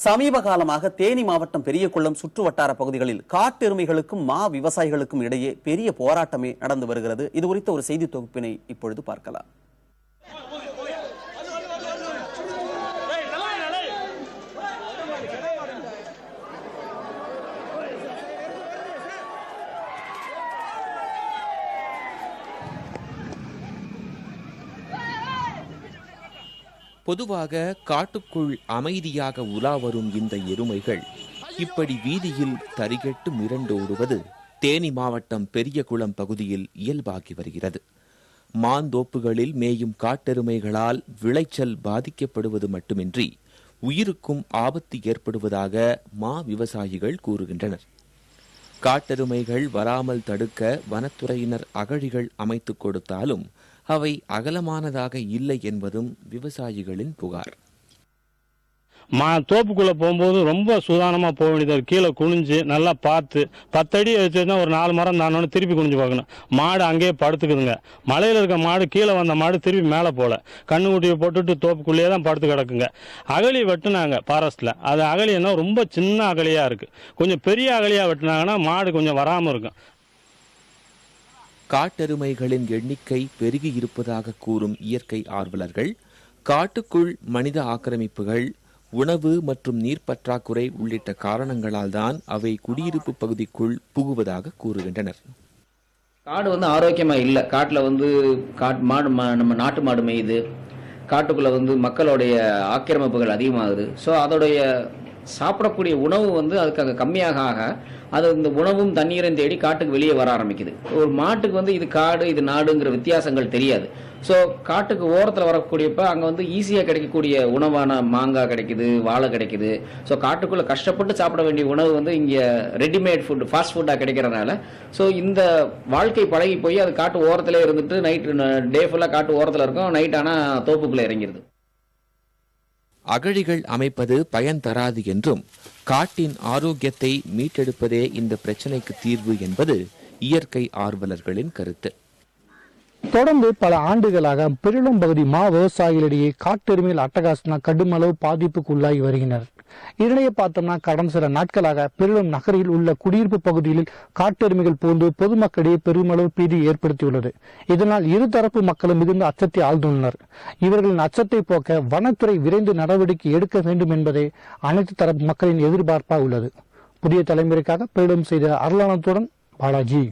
சமீப காலமாக தேனி மாவட்டம் பெரியகுளம் சுற்று வட்டார பகுதிகளில் காட்டெருமைகளுக்கும் மா விவசாயிகளுக்கும் இடையே பெரிய போராட்டமே நடந்து வருகிறது. இது குறித்த ஒரு செய்தி தொகுப்பினை இப்பொழுது பார்க்கலாம். பொதுவாக காட்டுக்குள் அமைதியாக உலா வரும் இந்த எருமைகள் இப்படி வீதியில் தரிகெட்டு மிரண்டோடுவது தேனி மாவட்டம் பெரியகுளம் பகுதியில் இயல்பாகி வருகிறது. மாந்தோப்புகளில் மேயும் காட்டெருமைகளால் விளைச்சல் பாதிக்கப்படுவது மட்டுமின்றி உயிருக்கும் ஆபத்து ஏற்படுவதாக மா விவசாயிகள் கூறுகின்றனர். காட்டெருமைகள் வராமல் தடுக்க வனத்துறையினர் அகழிகள் அமைத்துக் கொடுத்தாலும் அவை அகலமானதாக இல்லை என்பதும் விவசாயிகளின் புகார். தோப்புக்குள்ள போகும்போது ரொம்ப சூதானமா போக வேண்டியது. கீழே குனிஞ்சு நல்லா பார்த்து 10 அடி வச்சுன்னா ஒரு 4 மரம் தானோன்னு திருப்பி குனிஞ்சு பார்க்கணும். மாடு அங்கேயே படுத்துக்குதுங்க. மலையில இருக்க மாடு கீழே வந்த மாடு திருப்பி மேலே போல கண்ணுக்குட்டியை போட்டுட்டு தோப்புக்குள்ளேயே தான் படுத்து கிடக்குங்க. அகழி வெட்டினாங்க ஃபாரஸ்ட்ல. அது அகழி என்ன ரொம்ப சின்ன அகழியா இருக்கு. கொஞ்சம் பெரிய அகழியா வெட்டினாங்கன்னா மாடு கொஞ்சம் வராம இருக்கும். காட்டெருமைகளின் எண்ணிக்கை பெருகி இருப்பதாக கூறும் இயற்கை ஆர்வலர்கள் காட்டுக்குள் மனித ஆக்கிரமிப்புகள், உணவு மற்றும் நீர் பற்றாக்குறை உள்ளிட்ட காரணங்களால் தான் அவை குடியிருப்பு பகுதிக்குள் புகுவதாக கூறுகின்றனர். காடு ஆரோக்கியமா இல்லை. காட்டுல மாடு நம்ம நாட்டு மாடு மேயுது. காட்டுக்குள்ள மக்களுடைய ஆக்கிரமிப்புகள் அதிகமாகுது. ஸோ அதோடைய சாப்பிடக்கூடிய உணவு அதுக்கு அங்கே கம்மியாக ஆக அது இந்த உணவும் தண்ணீரும் தேடி காட்டுக்கு வெளியே வர ஆரம்பிக்குது. ஒரு மாட்டுக்கு இது காடு இது நாடுங்கிற வித்தியாசங்கள் தெரியாது. ஸோ காட்டுக்கு ஓரத்தில் வரக்கூடியப்ப அங்கே ஈஸியாக கிடைக்கக்கூடிய உணவான மாங்காய் கிடைக்குது, வாழை கிடைக்குது. ஸோ காட்டுக்குள்ளே கஷ்டப்பட்டு சாப்பிட வேண்டிய உணவு இங்கே ரெடிமேட் ஃபுட், ஃபாஸ்ட் ஃபுட்டாக கிடைக்கிறதுனால ஸோ இந்த வாழ்க்கை பழகி போய் அது காட்டு ஓரத்தில் இருந்துட்டு நைட்டு டே ஃபுல்லாக காட்டு ஓரத்தில் இருக்கும். நைட் ஆனால் தோப்புக்குள்ளே இறங்கிடுது. அகழிகள் அமைப்பது பயன் தராது என்றும் காட்டின் ஆரோக்கியத்தை மீட்டெடுப்பதே இந்த பிரச்சினைக்கு தீர்வு என்பது இயற்கை ஆர்வலர்களின் கருத்து. தொடர்ந்து பல ஆண்டுகளாக பெருளம் பகுதி மா விவசாயிகளிடையே காட்டெருமையில் அட்டகாசம் கடுமளவு பாதிப்புக்கு உள்ளாகி வருகின்றனர். இதனையே பார்த்தோம்னா கடந்த சில நாட்களாக பெருளம் நகரில் உள்ள குடியிருப்பு பகுதிகளில் காட்டெருமைகள் போன்று பொதுமக்களிடையே பெருமளவு பீதி ஏற்படுத்தியுள்ளது. இதனால் இருதரப்பு மக்களும் மிகுந்த அச்சத்தை ஆழ்ந்துள்ளனர். இவர்களின் அச்சத்தை போக்க வனத்துறை விரைந்து நடவடிக்கை எடுக்க வேண்டும் என்பதே அனைத்து தரப்பு மக்களின் எதிர்பார்ப்பாக உள்ளது. புதிய தலைமுறைக்காக பெருளம் செய்த அருளானத்துடன் பாலாஜி.